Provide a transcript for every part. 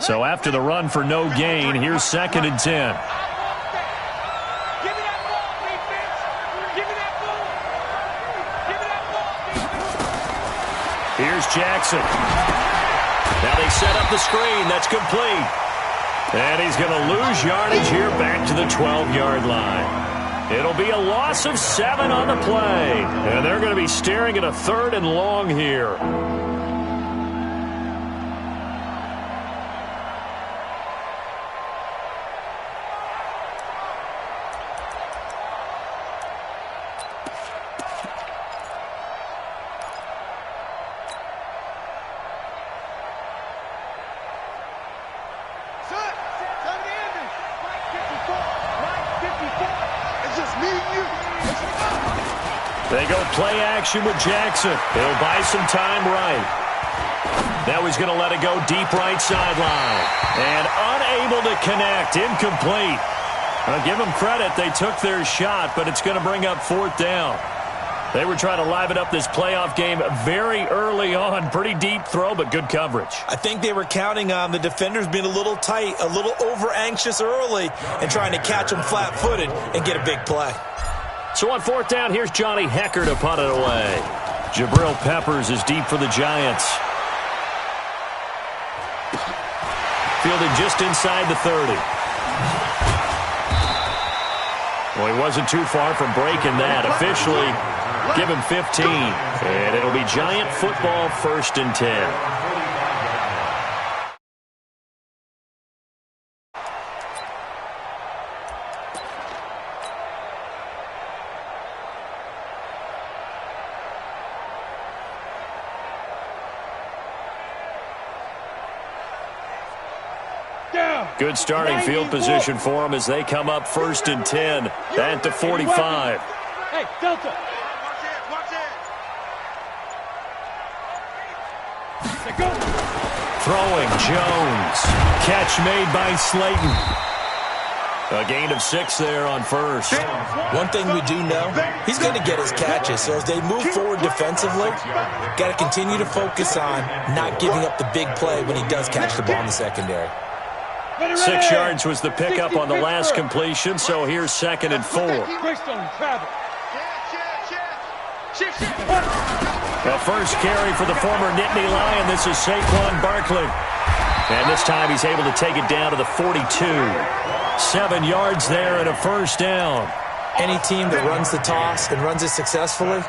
So after the run for no gain, here's 2nd and 10. Here's Jackson. Now they set up the screen. That's complete. And he's going to lose yardage here back to the 12-yard line. It'll be a loss of 7 on the play. And they're going to be staring at a 3rd and long here. They go play action with Jackson. He'll buy some time right. Now he's going to let it go deep right sideline. And unable to connect. Incomplete. I'll give them credit. They took their shot, but it's going to bring up 4th down. They were trying to liven up this playoff game very early on. Pretty deep throw, but good coverage. I think they were counting on the defenders being a little tight, a little over-anxious early, and trying to catch them flat-footed and get a big play. So on 4th down, here's Johnny Hekker to punt it away. Jabril Peppers is deep for the Giants. Fielded just inside the 30. Well, he wasn't too far from breaking that. Officially, give him 15. And it'll be Giant football, 1st and 10. Good starting field position for them as they come up 1st and 10 at the 45. Hey, Delta. Throwing Jones. Catch made by Slayton. A gain of 6 there on 1st. One thing we do know, he's going to get his catches. So as they move forward defensively, got to continue to focus on not giving up the big play when he does catch the ball in the secondary. 6 yards was the pickup on the last completion, so here's 2nd and 4. The first carry for the former Nittany Lion. This is Saquon Barkley. And this time he's able to take it down to the 42. 7 yards there and a 1st down. Any team that runs the toss and runs it successfully,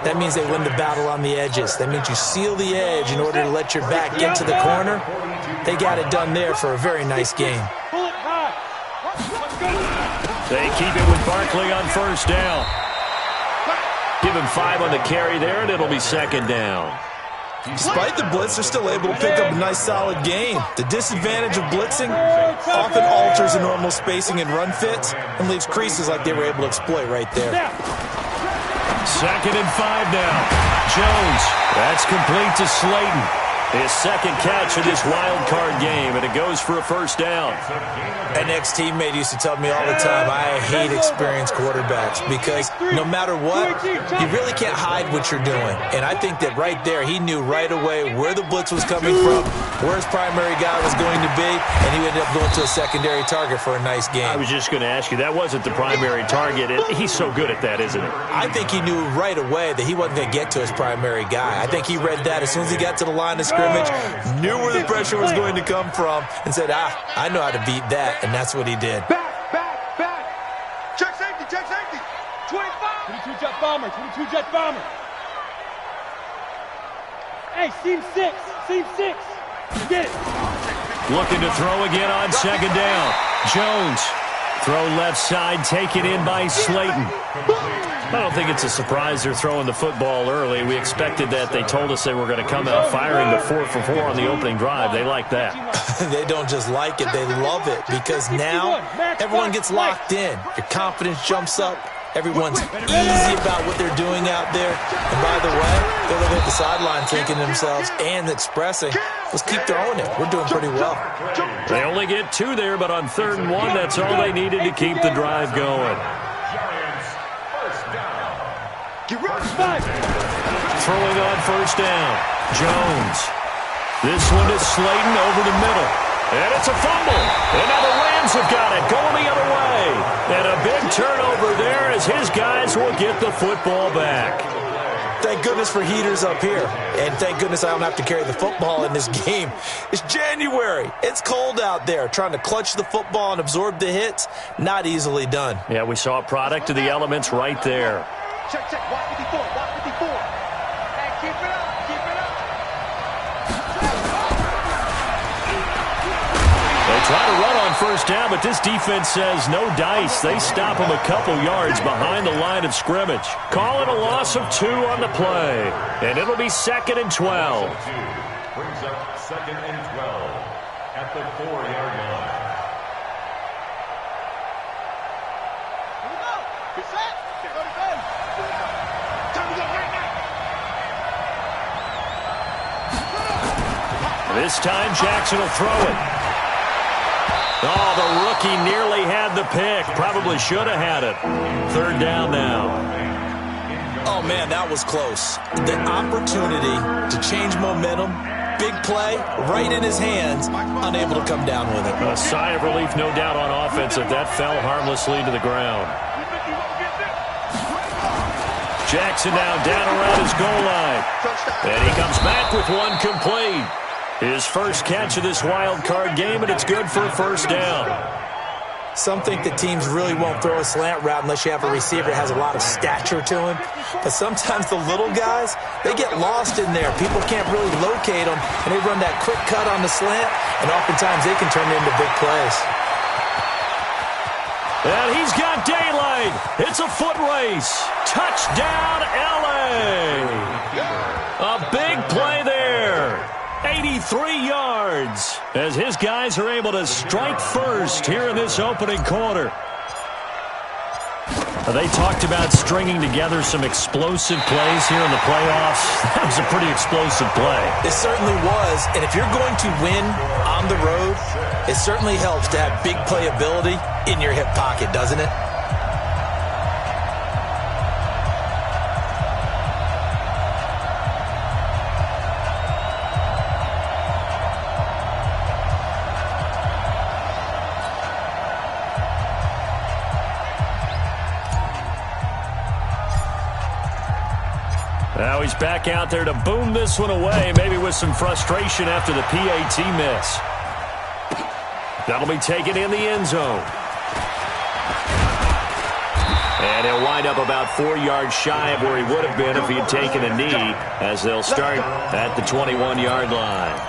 that means they win the battle on the edges. That means you seal the edge in order to let your back get to the corner. They got it done there for a very nice game. They keep it with Barkley on 1st down. Give him 5 on the carry there, and it'll be 2nd down. Despite the blitz, they're still able to pick up a nice, solid gain. The disadvantage of blitzing often alters the normal spacing and run fits and leaves creases like they were able to exploit right there. 2nd and 5 now. Jones. That's complete to Slayton. His 2nd catch of this wild card game, and it goes for a 1st down. An ex-teammate used to tell me all the time, I hate experienced quarterbacks because no matter what, you really can't hide what you're doing. And I think that right there, he knew right away where the blitz was coming from, where his primary guy was going to be, and he ended up going to a secondary target for a nice game. I was just going to ask you, that wasn't the primary target. He's so good at that, isn't he? I think he knew right away that he wasn't going to get to his primary guy. I think he read that as soon as he got to the line of scrimmage, knew where the pressure was going to come from, and said, I know how to beat that, and that's what he did. Back. Check safety. 25. 22 jet bomber. Hey, seam 6. Get it. Looking to throw again on 2nd down. Jones. Throw left side, taken in by Slayton. I don't think it's a surprise they're throwing the football early. We expected that. They told us they were going to come out firing the 4 for 4 on the opening drive. They like that. They don't just like it, they love it, because now everyone gets locked in. Your confidence jumps up. Everyone's easy about what they're doing out there. And by the way, they're looking at the sideline thinking to themselves and expressing, let's keep throwing it. We're doing pretty well. They only get 2 there, but on 3rd and 1, that's all they needed to keep the drive going. Throwing on 1st down. Jones. This one is Slayton over the middle. And it's a fumble. And now the Rams have got it, going the other way. And a big turnover there as his guys will get the football back. Thank goodness for heaters up here. And thank goodness I don't have to carry the football in this game. It's January. It's cold out there. Trying to clutch the football and absorb the hits, not easily done. Yeah, we saw a product of the elements right there. Check, check. Watch 54. Watch 54. Hey, keep it up. Keep it up. They try to run on first down, but this defense says no dice. They stop them a couple yards behind the line of scrimmage. Call it a loss of 2 on the play. And it'll be 2nd and 12. Brings up 2nd and 12 at the 4-yard line. Here we go. Get set. Go to bed. Time to go right now. This time Jackson will throw it. Oh, the rookie nearly had the pick. Probably should have had it. 3rd down now. Oh, man, that was close. The opportunity to change momentum, big play, right in his hands, unable to come down with it. A sigh of relief, no doubt, on offense if that fell harmlessly to the ground. Jackson now down around his goal line. And he comes back with one complete. His first catch of this wild card game, and it's good for a 1st down. Some think that teams really won't throw a slant route unless you have a receiver that has a lot of stature to him. But sometimes the little guys, they get lost in there. People can't really locate them, and they run that quick cut on the slant, and oftentimes they can turn it into big plays. And he's got daylight. It's a foot race. Touchdown, L.A. A big play there. 83 yards as his guys are able to strike first here in this opening quarter. They talked about stringing together some explosive plays here in the playoffs. That was a pretty explosive play. It certainly was, and if you're going to win on the road, it certainly helps to have big playability in your hip pocket, doesn't it? Now he's back out there to boom this one away, maybe with some frustration after the PAT miss. That'll be taken in the end zone. And he'll wind up about 4 yards shy of where he would have been if he had taken a knee, as they'll start at the 21-yard line.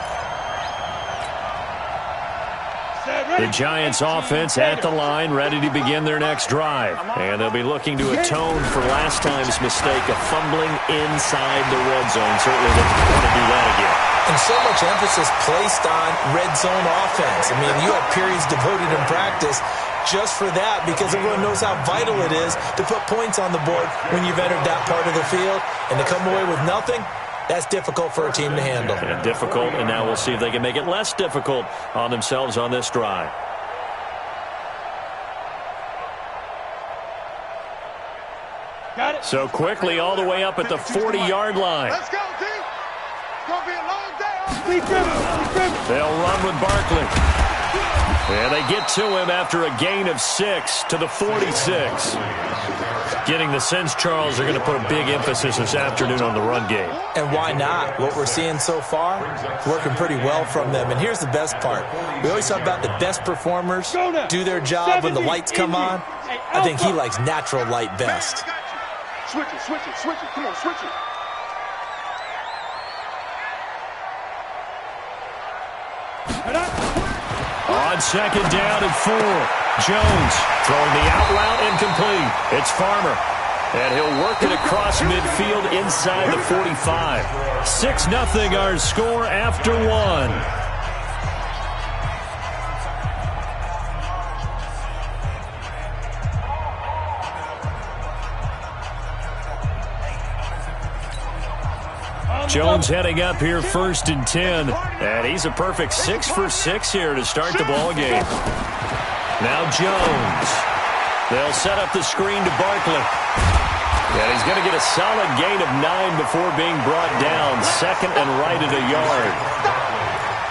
The Giants offense at the line, ready to begin their next drive. And they'll be looking to atone for last time's mistake of fumbling inside the red zone. Certainly they want to do that again. And so much emphasis placed on red zone offense. I mean, you have periods devoted in practice just for that, because everyone knows how vital it is to put points on the board when you've entered that part of the field. And to come away with nothing, that's difficult for a team to handle. Yeah, difficult, and now we'll see if they can make it less difficult on themselves on this drive. Got it. So quickly all the way up at the 40-yard line. Let's go, team. It's going to be a long day. Speed driven. They'll run with Barkley. And they get to him after a gain of 6 to the 46. Getting the sense, Charles, they're going to put a big emphasis this afternoon on the run game. And why not? What we're seeing so far, working pretty well from them. And here's the best part. We always talk about the best performers do their job when the lights come on. I think he likes natural light best. Switch it, switch it, switch it. Come on, switch it. On 2nd down and 4. Jones throwing the out route incomplete. It's Farmer. And he'll work it across midfield inside the 45. 6-0 our score after 1. Jones heading up here 1st and 10. And he's a perfect 6 for 6 here to start the ball game. Now Jones. They'll set up the screen to Barkley. And he's going to get a solid gain of 9 before being brought down. 2nd and right at a yard.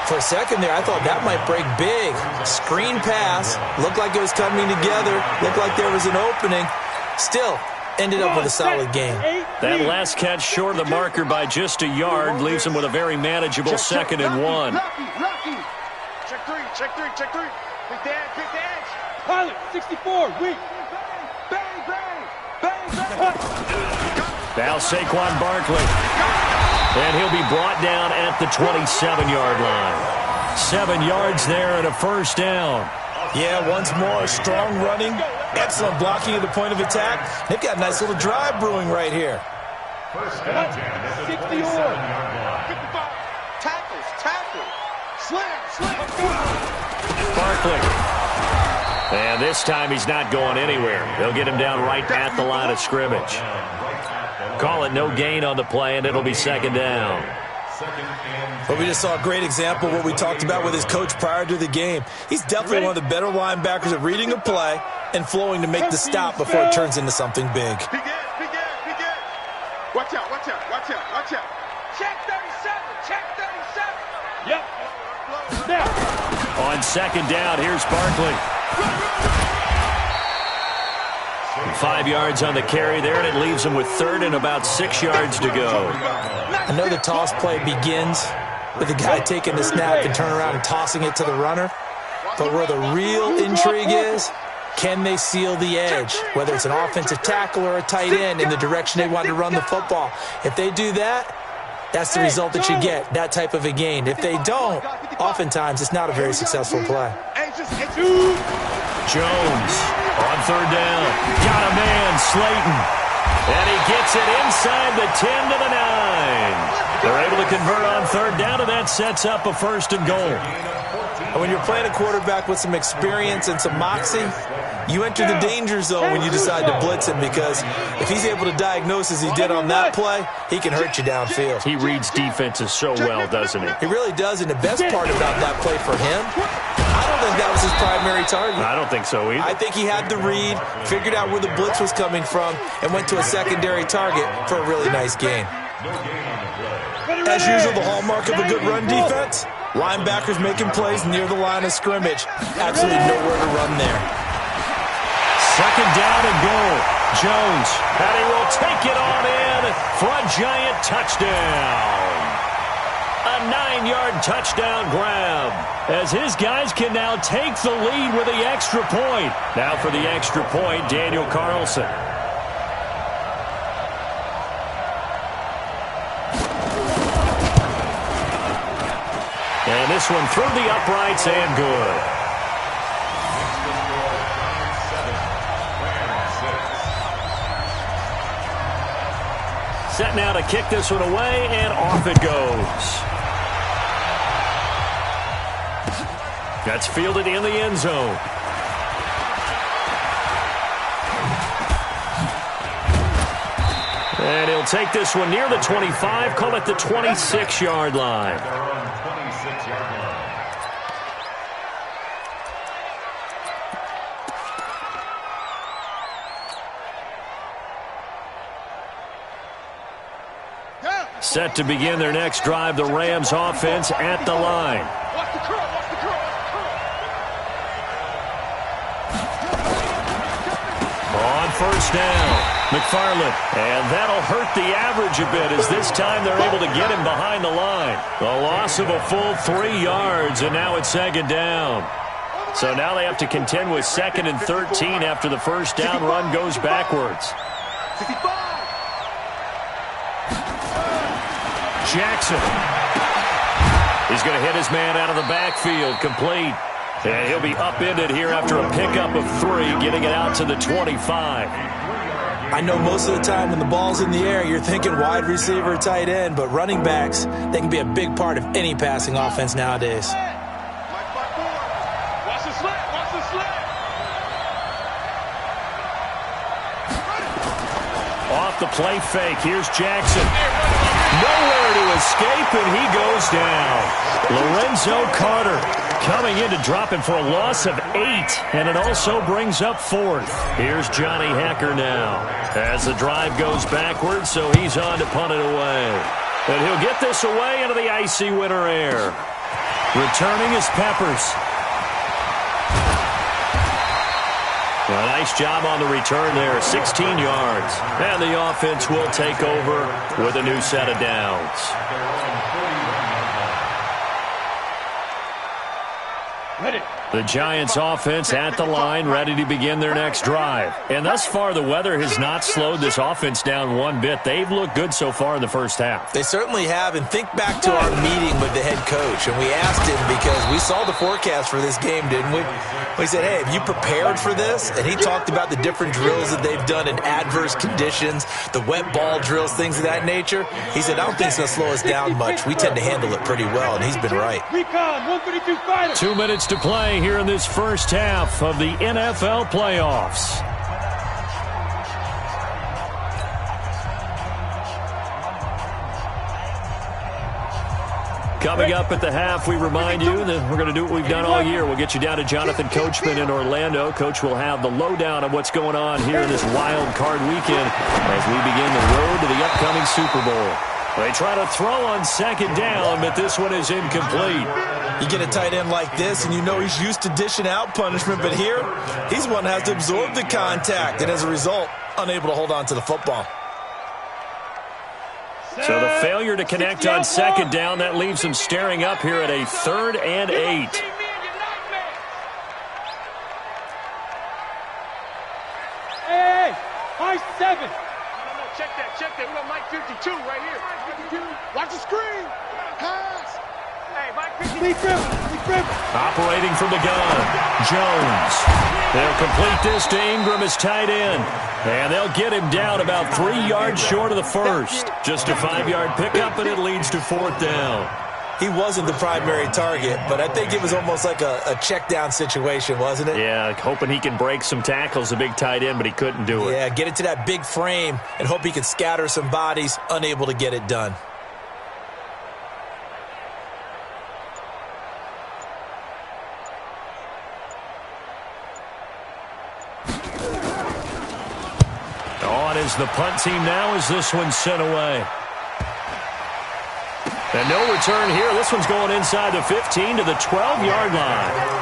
For a second there, I thought that might break big. Screen pass. Looked like it was coming together. Looked like there was an opening. Still, ended up with a solid game. That last catch short of the marker by just a yard leaves him with a very manageable 2nd and 1. Lucky. Check three. Big dash. Pilot, 64, weak. Bang. Now Saquon Barkley. And he'll be brought down at the 27-yard line. 7 yards there and a first down. Yeah, once more, strong running, excellent blocking at the point of attack. They've got a nice little drive brewing right here. First and 10 at the 27-yard line. 55. Tackle. Slam. Barkley. And this time he's not going anywhere. They'll get him down right at the line of scrimmage. Call it no gain on the play, and it'll be 2nd down. But we just saw a great example of what we talked about with his coach prior to the game. He's definitely one of the better linebackers at reading a play and flowing to make the stop before it turns into something big. Big end. Watch out. Check 37. Yep. On 2nd down, here's Barkley. 5 yards on the carry there, and it leaves him with 3rd and about 6 yards to go. I know the toss play begins with the guy taking the snap and turn around and tossing it to the runner. But where the real intrigue is, can they seal the edge? Whether it's an offensive tackle or a tight end in the direction they want to run the football. If they do that, that's the result that you get, that type of a gain. If they don't, oftentimes it's not a very successful play. Jones on 3rd down. Got a man, Slayton. And he gets it inside the 10 to the 9. They're able to convert on 3rd down, and that sets up a 1st and goal. And when you're playing a quarterback with some experience and some moxie, you enter the danger zone when you decide to blitz him, because if he's able to diagnose as he did on that play, he can hurt you downfield. He reads defenses so well, doesn't he? He really does, and the best part about that play for him, I don't think that was his primary target. I don't think so either. I think he had the read, figured out where the blitz was coming from, and went to a secondary target for a really nice gain. As usual, the hallmark of a good run defense, linebackers making plays near the line of scrimmage. Absolutely nowhere to run there. 2nd down and goal. Jones, and he will take it on in for a giant touchdown. A 9-yard touchdown grab, as his guys can now take the lead with the extra point. Now for the extra point, Daniel Carlson. And this one through the uprights and good. Set now to kick this one away, and off it goes. That's fielded in the end zone. And he'll take this one near the 25, call it the 26-yard line. Set to begin their next drive, the Rams offense at the line. On 1st down, McFarland. And that'll hurt the average a bit, as this time they're able to get him behind the line. A loss of a full 3 yards, and now it's 2nd down. So now they have to contend with 2nd and 13 after the 1st down run goes backwards. Jackson. He's going to hit his man out of the backfield, complete. And he'll be upended here after a pickup of 3, getting it out to the 25. I know most of the time when the ball's in the air, you're thinking wide receiver, tight end, but running backs, they can be a big part of any passing offense nowadays. Off the play fake, here's Jackson. Nowhere to escape, and he goes down. Lorenzo Carter coming in to drop him for a loss of 8, and it also brings up 4th. Here's Johnny Hacker now as the drive goes backwards, so he's on to punt it away. And he'll get this away into the icy winter air. Returning is Peppers. A nice job on the return there, 16 yards. And the offense will take over with a new set of downs. The Giants offense at the line, ready to begin their next drive. And thus far, the weather has not slowed this offense down one bit. They've looked good so far in the first half. They certainly have. And think back to our meeting with the head coach. And we asked him, because we saw the forecast for this game, didn't we? We said, hey, have you prepared for this? And he talked about the different drills that they've done in adverse conditions, the wet ball drills, things of that nature. He said, I don't think it's going to slow us down much. We tend to handle it pretty well, and he's been right. 2 minutes to play here in this first half of the NFL playoffs. Coming up at the half, we remind you that we're going to do what we've done all year. We'll get you down to Jonathan Coachman in Orlando. Coach will have the lowdown of what's going on here in this wild card weekend as we begin the road to the upcoming Super Bowl. They try to throw on second down, but this one is incomplete. You get a tight end like this, and you know he's used to dishing out punishment, but here, he's one that has to absorb the contact, and as a result, unable to hold on to the football. So the failure to connect on second down, that leaves him staring up here at a 3rd and 8. Hey, high 7. No, check that. We got Mike 52 right here. Watch the screen. Pass. Hey, Mike 52. Operating from the gun, Jones. They'll complete this to Ingram as tight end. And they'll get him down about 3 yards short of the first. Just a 5-yard pickup, and it leads to 4th down. He wasn't the primary target, but I think it was almost like a check down situation, wasn't it? Yeah, hoping he can break some tackles, a big tight end, but he couldn't do it. Yeah, get it to that big frame and hope he can scatter some bodies, unable to get it done. On is the punt team now as this one's sent away. And no return here. This one's going inside the 15 to the 12-yard line.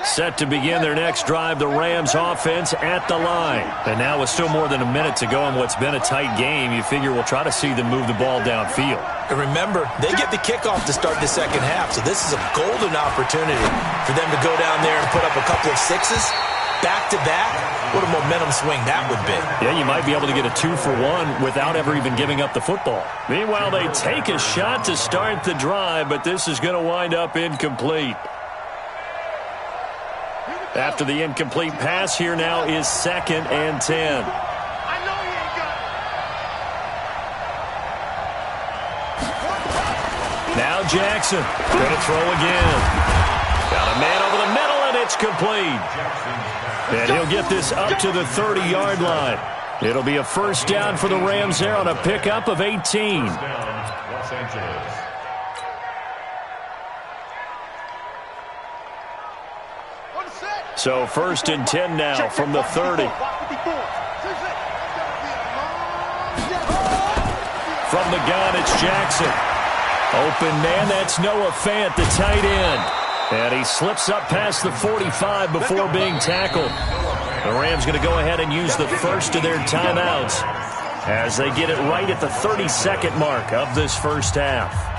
Set to begin their next drive, the Rams offense at the line. And now with still more than a minute to go in what's been a tight game, you figure we'll try to see them move the ball downfield. And remember, they get the kickoff to start the second half, so this is a golden opportunity for them to go down there and put up a couple of sixes back-to-back. What a momentum swing that would be. Yeah, you might be able to get a 2-for-1 without ever even giving up the football. Meanwhile, they take a shot to start the drive, but this is going to wind up incomplete. After the incomplete pass, here now is 2nd and 10. I know he ain't got it. Now Jackson going to throw again. Got a man over the middle, and it's complete. And he'll get this up to the 30-yard line. It'll be a first down for the Rams there on a pickup of 18. Los Angeles. So 1st and 10 now from the 30. From the gun, it's Jackson. Open man, that's Noah Fant, the tight end. And he slips up past the 45 before being tackled. The Rams going to go ahead and use the first of their timeouts as they get it right at the 30-second mark of this first half.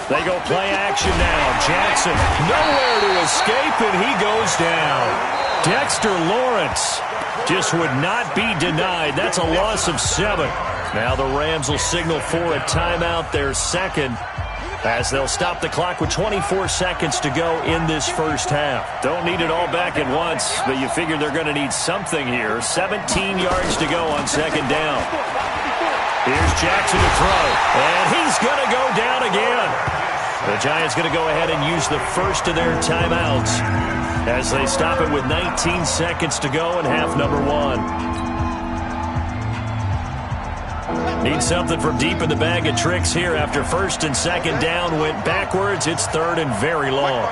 They go play action now. Jackson nowhere to escape, and he goes down. Dexter Lawrence just would not be denied. That's a loss of 7. Now the Rams will signal for a timeout, their second. as they'll stop the clock with 24 seconds to go in this first half. Don't need it all back at once, but you figure they're going to need something here. 17 yards to go on second down. Here's Jackson to throw, and he's going to go down again. The Giants going to go ahead and use the first of their timeouts as they stop it with 19 seconds to go in half number 1. Need something from deep in the bag of tricks here after first and second down went backwards. It's third and very long.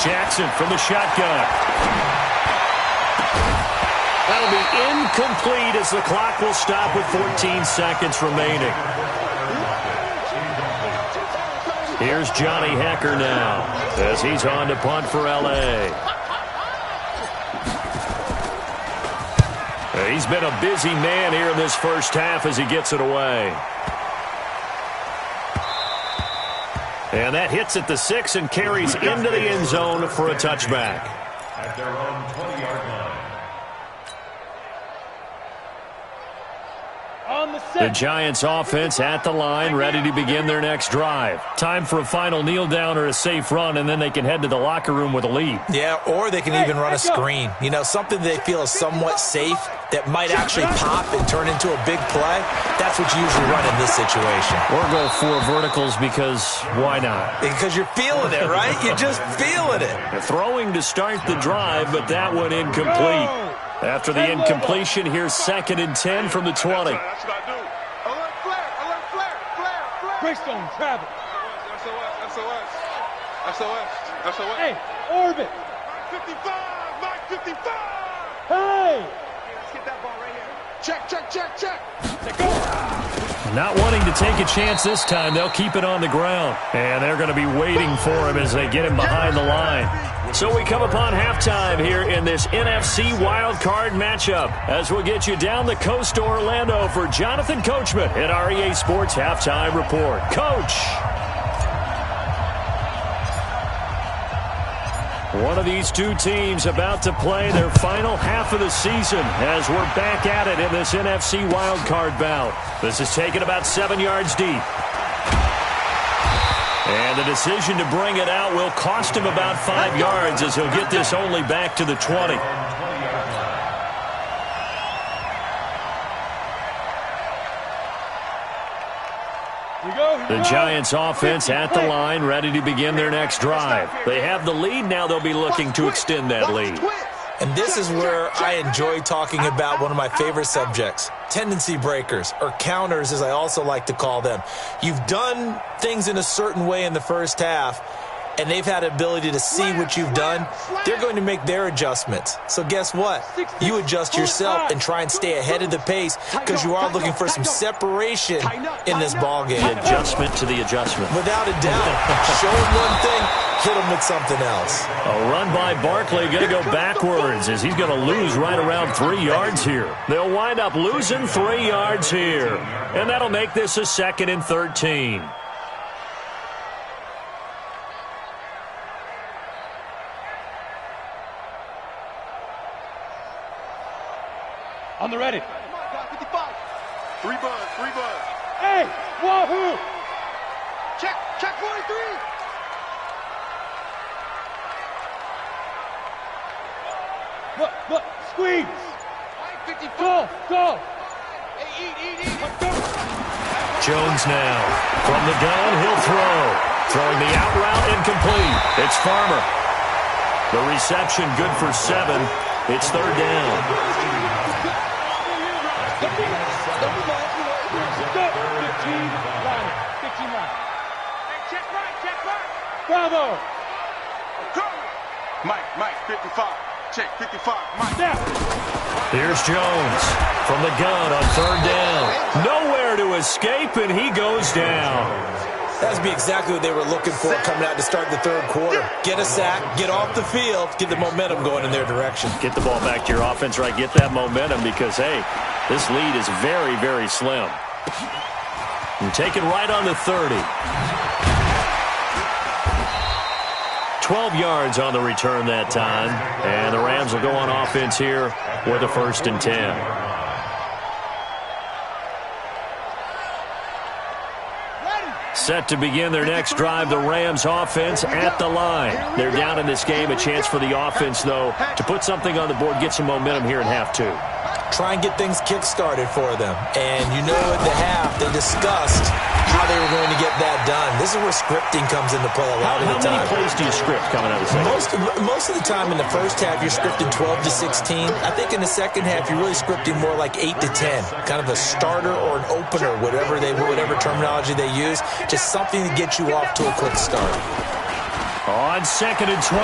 Jackson from the shotgun. That'll be incomplete as the clock will stop with 14 seconds remaining. Here's Johnny Hekker now as he's on to punt for L.A. He's been a busy man here in this first half as he gets it away. And that hits at the 6 and carries into the end zone for a touchback. At their own 20-yard line. The Giants offense at the line, ready to begin their next drive. Time for a final kneel down or a safe run, and then they can head to the locker room with a lead. Yeah, or they can even run a screen. You know, something they feel is somewhat safe that might actually pop and turn into a big play. That's what you usually run in this situation. Or go 4 verticals because why not? Because you're feeling it, right? You're just feeling it. Throwing to start the drive, but that one incomplete. After the incompletion, here's 2nd and 10 from the 20. That's what I do. Alert flare, alert flare, flare. Greystone, travel. SOS. Hey, orbit. Mike 55, Mike 55. Hey. Let's get that ball right here. Check. Let's go. Not wanting to take a chance this time, they'll keep it on the ground. And they're going to be waiting for him as they get him behind the line. So we come upon halftime here in this NFC Wild Card matchup as we'll get you down the coast to Orlando for Jonathan Coachman at REA Sports Halftime Report. Coach! One of these two teams about to play their final half of the season as we're back at it in this NFC Wild Card bout. This is taken about 7 yards deep. And the decision to bring it out will cost him about 5 yards as he'll get this only back to the 20. The Giants offense at the line, ready to begin their next drive. They have the lead. Now they'll be looking to extend that lead. And this is where I enjoy talking about one of my favorite subjects, tendency breakers, or counters as I also like to call them. You've done things in a certain way in the first half, and they've had the ability to see what you've done. They're going to make their adjustments. So guess what? You adjust yourself and try and stay ahead of the pace because you are looking for some separation in this ballgame. The adjustment to the adjustment. Without a doubt. Show them one thing, hit them with something else. A run by Barkley going to go backwards as he's going to lose right around 3 yards here. They'll wind up losing 3 yards here. And that'll make this a 2nd and 13. On the ready. 55. 3 buzz. Hey, wahoo! Check 43. Look, squeeze. 54. Go. Hey, eat. Go. Jones now. From the gun, he'll throw. Throwing the out route incomplete. It's Farmer. The reception good for 7. It's 3rd down. Bravo! Mike, 55. Check, 55. Mike. Now. Here's Jones from the gun on 3rd down. Nowhere to escape, and he goes down. That would be exactly what they were looking for coming out to start the 3rd quarter. Get a sack, get off the field, get the momentum going in their direction. Get the ball back to your offense, right? Get that momentum because, hey, this lead is very, very slim. And taken right on the 30. 12 yards on the return that time. And the Rams will go on offense here with a 1st and 10. Set to begin their next drive, the Rams offense at the line. They're down in this game. A chance for the offense, though, to put something on the board, get some momentum here in half two. Try and get things kick-started for them. And you know at the half, they discussed how they were going to get that done. This is where scripting comes into play a lot of the time. How many plays do you script coming out of the second? Most of the time in the first half, you're scripting 12 to 16. I think in the second half, you're really scripting more like 8 to 10. Kind of a starter or an opener, whatever terminology they use. Just something to get you off to a quick start. On 2nd and 12,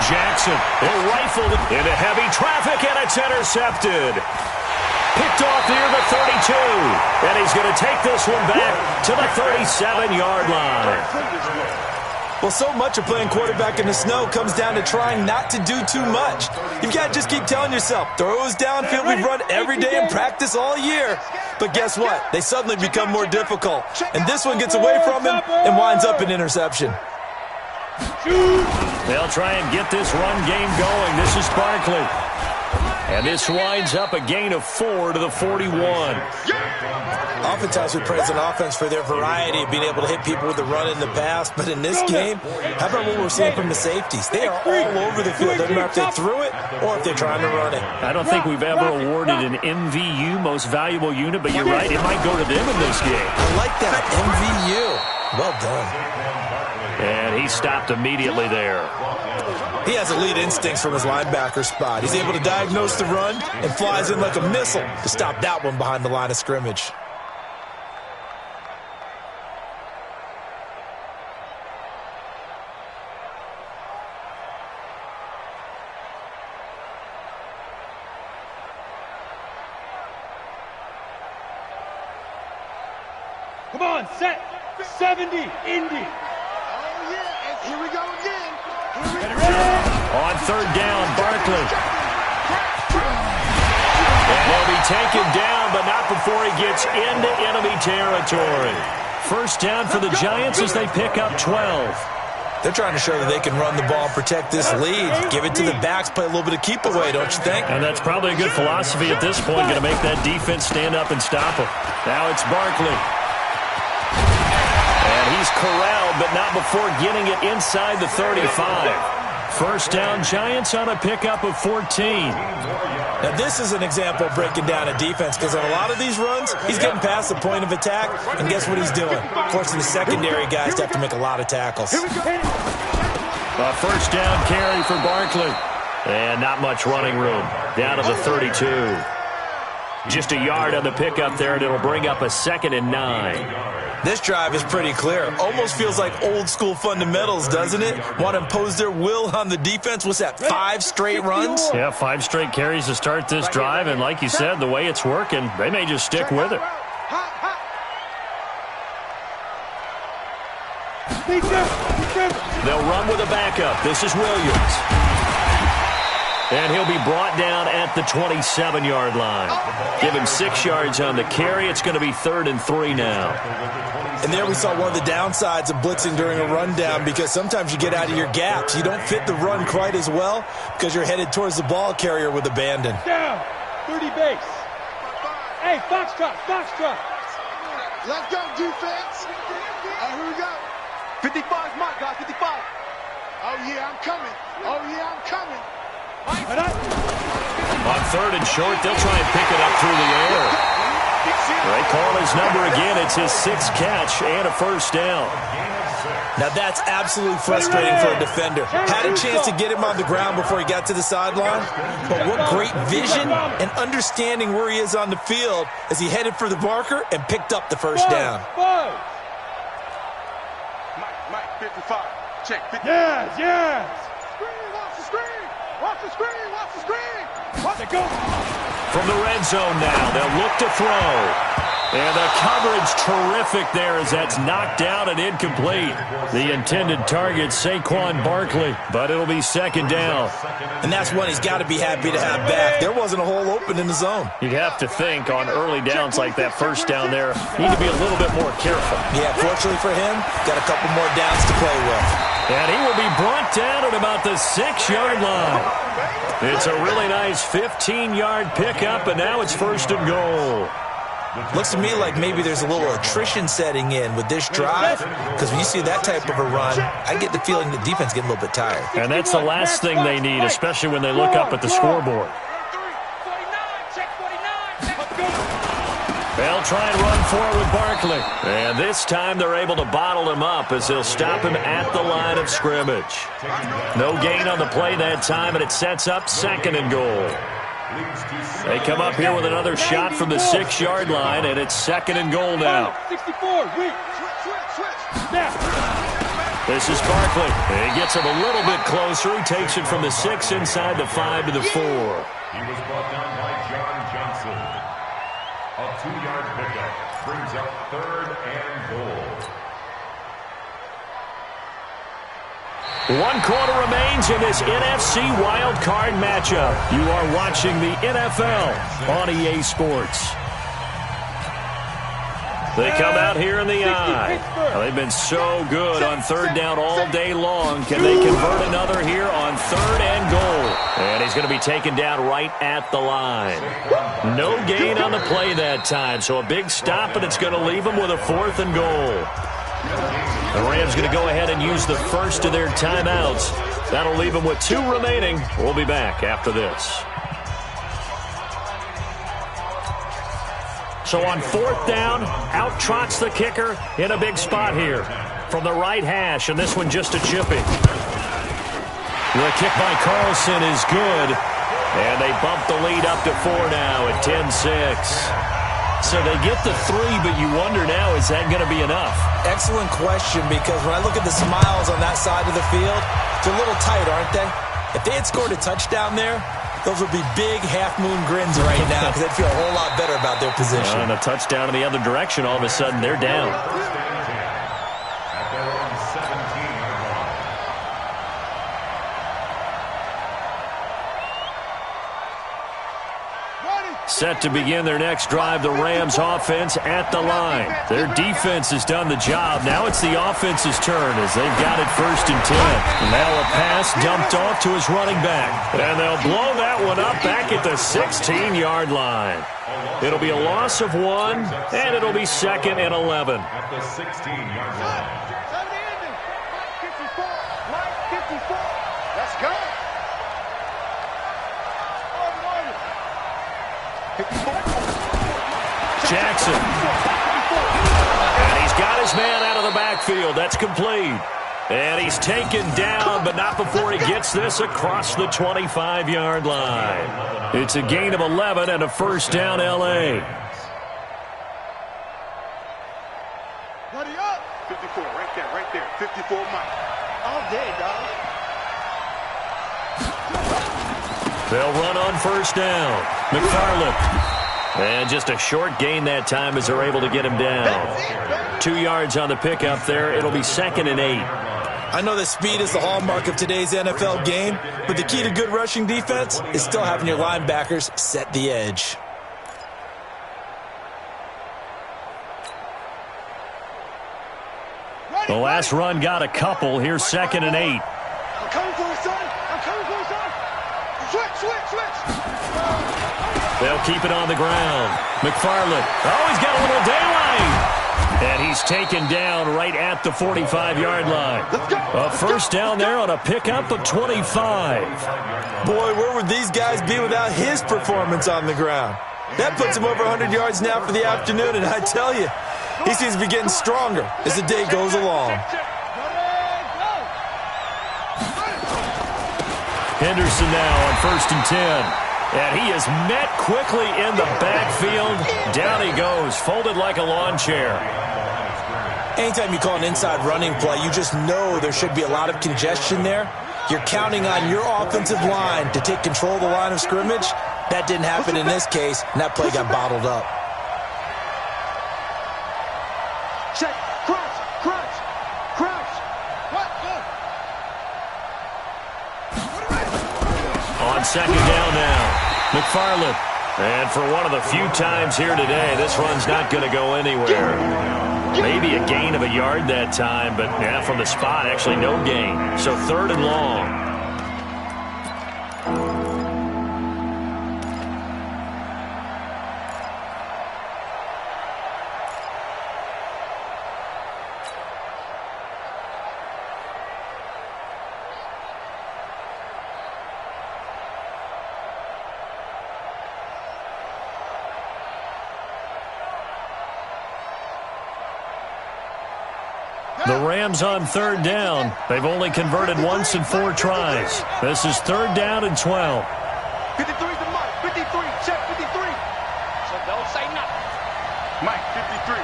Jackson will rifle into heavy traffic, and it's intercepted. Picked off near the 32, and he's going to take this one back to the 37-yard line. Well, so much of playing quarterback in the snow comes down to trying not to do too much. You've got to just keep telling yourself, throws downfield we've run every day in practice all year. But guess what? They suddenly become more difficult. And this one gets away from him and winds up an interception. They'll try and get this run game going. This is Barkley. And this winds up a gain of 4 to the 41. Oftentimes we praise an offense for their variety of being able to hit people with the run in the past. But in this game, how about what we're seeing from the safeties? They are all over the field. Doesn't matter if they threw it or if they're trying to run it. I don't think we've ever awarded an MVU, most valuable unit, but you're right, it might go to them in this game. I like that, MVU. Well done. And he stopped immediately there. He has elite instincts from his linebacker spot. He's able to diagnose the run and flies in like a missile to stop that one behind the line of scrimmage. Come on, set. 70, Indy. Here we go again. On 3rd down, Barkley. And he'll be taken down, but not before he gets into enemy territory. First down for the Giants as they pick up 12. They're trying to show that they can run the ball and protect this lead. Give it to the backs, play a little bit of keep away, don't you think? And that's probably a good philosophy at this point, going to make that defense stand up and stop him. Now it's Barkley. He's corralled, but not before getting it inside the 35. First down, Giants on a pickup of 14. Now, this is an example of breaking down a defense because on a lot of these runs, he's getting past the point of attack, and guess what he's doing? Forcing the secondary guys to have to make a lot of tackles. A first down carry for Barkley. And not much running room. Down to the 32. Just a yard on the pickup there, and it'll bring up a 2nd and 9. This drive is pretty clear. Almost feels like old school fundamentals, doesn't it? Want to impose their will on the defense. What's that, 5 straight runs? Yeah, 5 straight carries to start this drive. And like you said, the way it's working, they may just stick with it. They'll run with a backup. This is Williams. And he'll be brought down at the 27-yard line. Give him 6 yards on the carry. It's going to be 3rd and 3 now. And there we saw one of the downsides of blitzing during a rundown because sometimes you get out of your gaps. You don't fit the run quite as well because you're headed towards the ball carrier with abandon. Down, 30 base. Hey, Foxtrot. Let's go, defense. Here we go. 55's mark, guys, 55. Oh, yeah, I'm coming. On 3rd and short, they'll try and pick it up through the air. They call his number again. It's his 6th catch and a first down. Now that's absolutely frustrating for a defender. Had a chance to get him on the ground before he got to the sideline, but what great vision and understanding where he is on the field as he headed for the marker and picked up the first down. Mike, 55. Check 55. Yes. Watch the screen. Watch it go. From the red zone now, they'll look to throw. And the coverage terrific there as that's knocked down and incomplete. The intended target, Saquon Barkley, but it'll be 2nd down. And that's one he's got to be happy to have back. There wasn't a hole open in the zone. You'd have to think on early downs like that first down there, need to be a little bit more careful. Yeah, fortunately for him, got a couple more downs to play with. And he will be brought down at about the 6-yard line. It's a really nice 15-yard pickup, and now it's 1st and goal. Looks to me like maybe there's a little attrition setting in with this drive, because when you see that type of a run, I get the feeling the defense getting a little bit tired. And that's the last thing they need, especially when they look up at the scoreboard. They'll try and run for it with Barkley. And this time they're able to bottle him up as they'll stop him at the line of scrimmage. No gain on the play that time, and it sets up 2nd and goal. They come up here with another shot from the 6-yard line, and it's 2nd and goal now. 64, This is Barkley. He gets him a little bit closer. He takes it from the 6 inside the 5 to the 4. He was brought down by John Johnson. A 2-yard pickup brings up 3rd and goal. 1 quarter remains in this NFC Wild Card matchup. You are watching the NFL on EA Sports. They come out here in the eye. They've been so good on 3rd down all day long. Can they convert another here on 3rd and goal? And he's going to be taken down right at the line. No gain on the play that time, so a big stop, and it's going to leave them with a 4th and goal. The Rams going to go ahead and use the first of their timeouts. That'll leave them with 2 remaining. We'll be back after this. So on 4th down, out trots the kicker in a big spot here from the right hash, and this one just a chipping. The kick by Carlson is good, and they bump the lead up to 4 now at 10-6. So they get the 3, but you wonder now, is that going to be enough? Excellent question, because when I look at the smiles on that side of the field, they're a little tight, aren't they? If they had scored a touchdown there, those would be big half-moon grins right now, because they'd feel a whole lot better about their position. And a touchdown in the other direction, all of a sudden they're down. Set to begin their next drive, the Rams offense at the line. Their defense has done the job. Now it's the offense's turn as they've got it 1st and 10. Now a pass dumped off to his running back. And they'll blow that one up back at the 16-yard line. It'll be a loss of 1, and it'll be 2nd and 11. At the 16-yard line. 54. Let's go. Jackson. And he's got his man out of the backfield. That's complete. And he's taken down, but not before he gets this across the 25-yard line. It's a gain of 11 and a 1st down, L.A. Buddy up. 54, right there. 54, Mike. All day, dog. They'll run on 1st down. McFarland. And just a short gain that time as they're able to get him down. 2 yards on the pickup there. It'll be 2nd and 8. I know that speed is the hallmark of today's NFL game, but the key to good rushing defense is still having your linebackers set the edge. The last run got a couple. Here's 2nd and 8. I'm coming for it, son. Switch. They'll keep it on the ground. McFarland. Oh, he's got a little daylight. And he's taken down right at the 45-yard line. A 1st down there on a pickup of 25. Boy, where would these guys be without his performance on the ground? That puts him over 100 yards now for the afternoon, and I tell you, he seems to be getting stronger as the day goes along. Henderson now on 1st and 10. And he is met quickly in the backfield. Down he goes, folded like a lawn chair. Anytime you call an inside running play, you just know there should be a lot of congestion there. You're counting on your offensive line to take control of the line of scrimmage. That didn't happen in this case, and that play got bottled up. Check. Crouch. What? On 2nd down now. McFarland. And for one of the few times here today, this run's not going to go anywhere. Maybe a gain of a yard that time, but yeah, from the spot, actually no gain. So 3rd and long. The Rams on third down. They've only converted once in 4 tries. This is third down and 12. 53's the Mike. 53. Check 53. So don't say nothing. Mike, 53.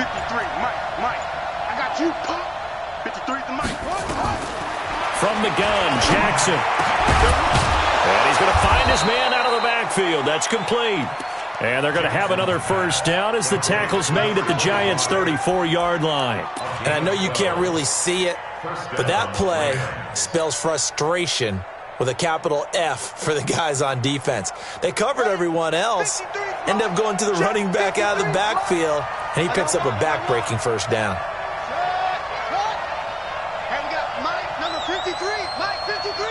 53. Mike. I got you, Pop. 53's the Mike. From the gun, Jackson. And he's going to find his man out of the backfield. That's complete. And they're going to have another first down as the tackle's made at the Giants' 34-yard line. And I know you can't really see it, but that play spells frustration with a capital F for the guys on defense. They covered everyone else, end up going to the running back out of the backfield, and he picks up a back-breaking first down. And we got Mike, number 53. Mike, 53.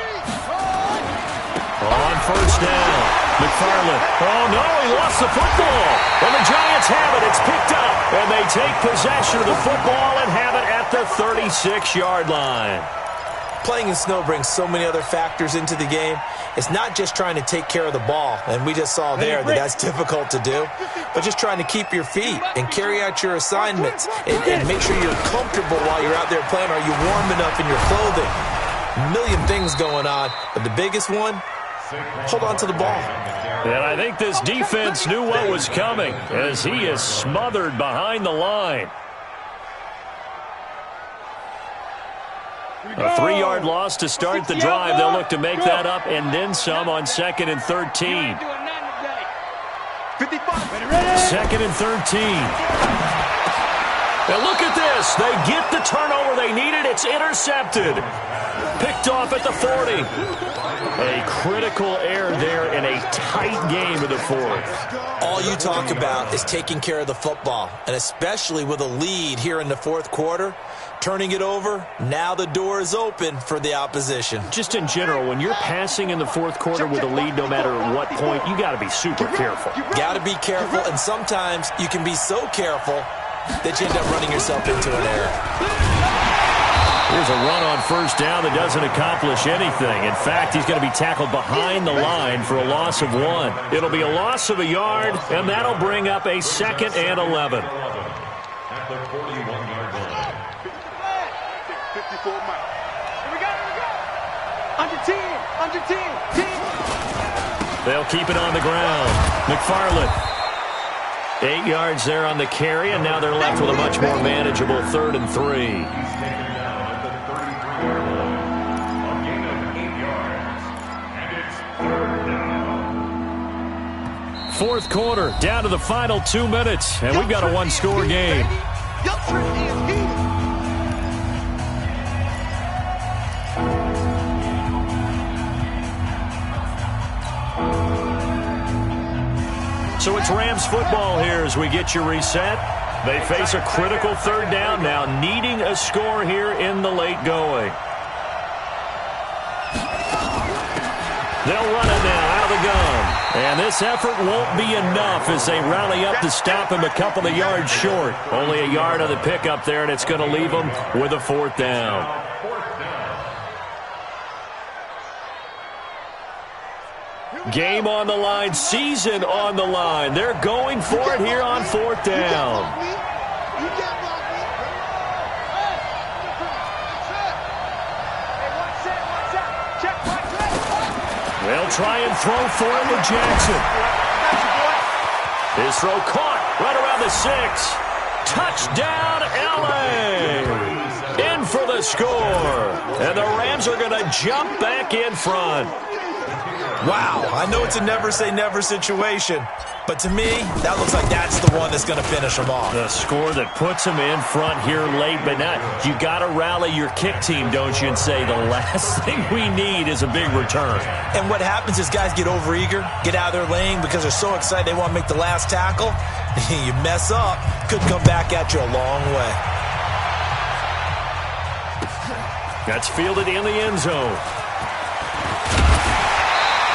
On first down, McFarland. Oh, no, he lost the football. And the Giants have it. It's picked up. And they take possession of the football and have it at the 36-yard line. Playing in snow brings so many other factors into the game. It's not just trying to take care of the ball, and we just saw there that that's difficult to do, but just trying to keep your feet and carry out your assignments and make sure you're comfortable while you're out there playing. Are you warm enough in your clothing? A million things going on, but the biggest one, hold on to the ball. And I think this defense knew what was coming as he is smothered behind the line. A 3-yard loss to start the drive. They'll look to make that up and then some on 2nd and 13. 2nd and 13. Now look at this. They get the turnover they needed. It's intercepted. Picked off at the 40. A critical error there in a tight game of the 4th. All you talk about is taking care of the football, and especially with a lead here in the 4th quarter, turning it over, now the door is open for the opposition. Just in general, when you're passing in the 4th quarter with a lead, no matter what point, you got to be super careful. Got to be careful, and sometimes you can be so careful that you end up running yourself into an error. Here's a run on first down that doesn't accomplish anything. In fact, he's going to be tackled behind the line for a loss of 1. It'll be a loss of a yard, and that'll bring up a 2nd and 11. At the 41-yard line. 54 Mike. Here we go. Under 10. They'll keep it on the ground. McFarland. 8 yards there on the carry, and now they're left with a much more manageable 3rd and 3. 4th quarter, down to the final 2 minutes, and we've got a 1-score game. So it's Rams football here as we get you reset. They face a critical 3rd down now, needing a score here in the late going. They'll run it now out of the gun. And this effort won't be enough as they rally up to stop him a couple of yards short. Only a yard on the pickup there, and it's going to leave them with a 4th down. Game on the line, season on the line. They're going for it here on 4th down. They'll try and throw for it with Jackson. His throw caught right around the 6. Touchdown, L.A. In for the score. And the Rams are going to jump back in front. Wow, I know it's a never-say-never situation, but to me, that looks like that's the one that's going to finish them off. The score that puts them in front here late, but not. You got to rally your kick team, don't you, and say the last thing we need is a big return. And what happens is guys get overeager, get out of their lane because they're so excited they want to make the last tackle. You mess up, could come back at you a long way. That's fielded in the end zone.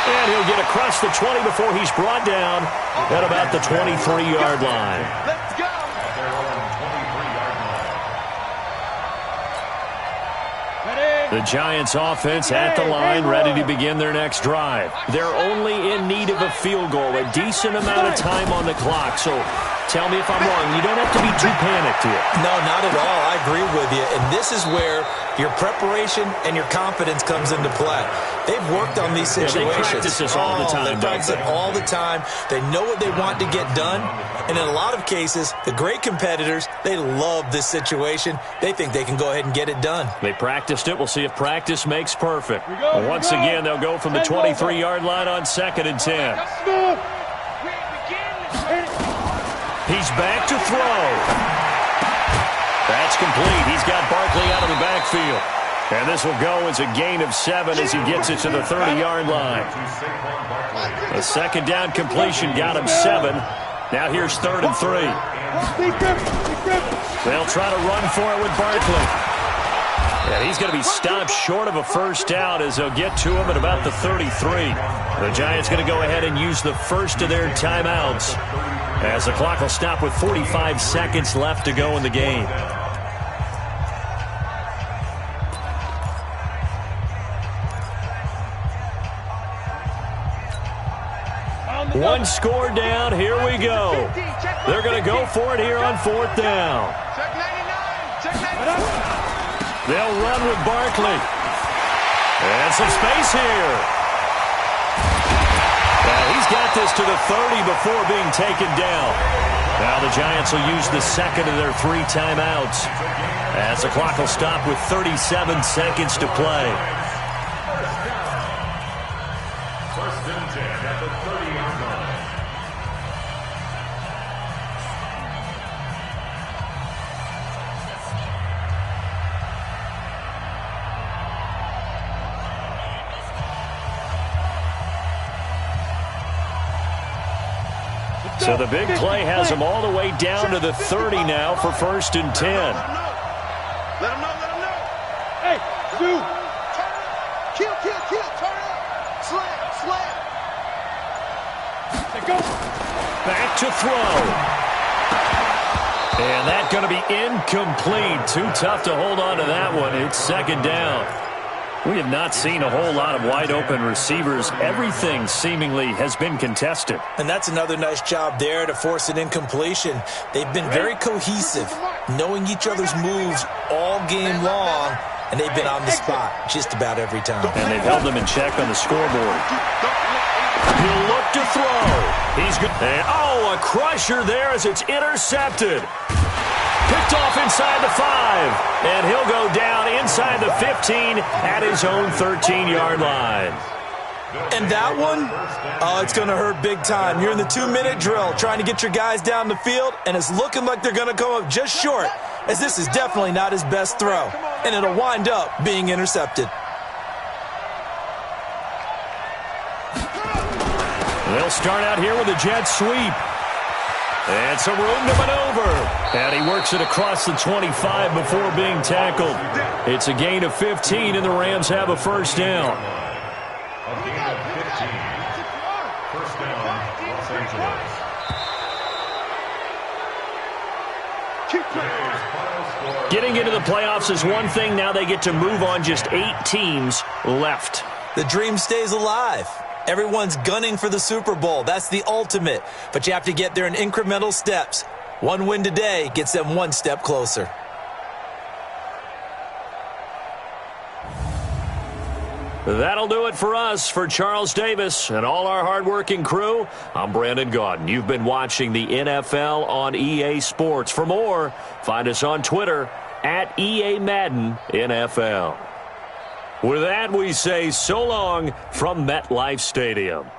And he'll get across the 20 before he's brought down at about the 23-yard line. Let's go. The Giants offense at the line, ready to begin their next drive. They're only in need of a field goal, a decent amount of time on the clock. So tell me if I'm wrong. You don't have to be too panicked here. No, not at all. I agree with you. And this is where your preparation and your confidence comes into play. They've worked on these situations. They practice this all the time. They practice it all the time. They know what they want to get done. And in a lot of cases, the great competitors, they love this situation. They think they can go ahead and get it done. They practiced it. We'll see if practice makes perfect. Once again, they'll go from the 23-yard line on 2nd and 10. He's back to throw. That's complete. He's got Barkley out of the backfield. And this will go as a gain of 7 as he gets it to the 30-yard line. A second down completion got him 7. Now here's 3rd and 3. They'll try to run for it with Barkley. And he's going to be stopped short of a first down as they'll get to him at about the 33. The Giants going to go ahead and use the first of their timeouts as the clock will stop with 45 seconds left to go in the game. One score down. Here we go. They're going to go for it here on 4th down. They'll run with Barkley. And some space here. He's got this to the 30 before being taken down. Now the Giants will use the second of their 3 timeouts as the clock will stop with 37 seconds to play. First and 10 at the 30-yard line. So the big play has them all the way down to the 30 now for 1st and 10. Let him know. Hey, Stu. Kill. Turn up. Slam. Go. Back to throw. And that's going to be incomplete. Too tough to hold on to that one. It's 2nd down. We have not seen a whole lot of wide-open receivers. Everything seemingly has been contested. And that's another nice job there to force an incompletion. They've been very cohesive, knowing each other's moves all game long, and they've been on the spot just about every time. And they've held them in check on the scoreboard. He'll look to throw. He's good. And, a crusher there as it's intercepted. Picked off inside the 5, and he'll go down inside the 15 at his own 13-yard line. And that one, it's going to hurt big time. You're in the 2-minute drill trying to get your guys down the field, and it's looking like they're going to come up just short, as this is definitely not his best throw, and it'll wind up being intercepted. They'll start out here with a jet sweep. And some room to maneuver. And he works it across the 25 before being tackled. It's a gain of 15, and the Rams have a first down. A gain of 15. First down, Los Angeles. Getting into the playoffs is one thing. Now they get to move on. Just 8 teams left. The dream stays alive. Everyone's gunning for the Super Bowl. That's the ultimate. But you have to get there in incremental steps. One win today gets them one step closer. That'll do it for us. For Charles Davis and all our hardworking crew, I'm Brandon Gaudin. You've been watching the NFL on EA Sports. For more, find us on Twitter at EA Madden NFL. With that, we say so long from MetLife Stadium.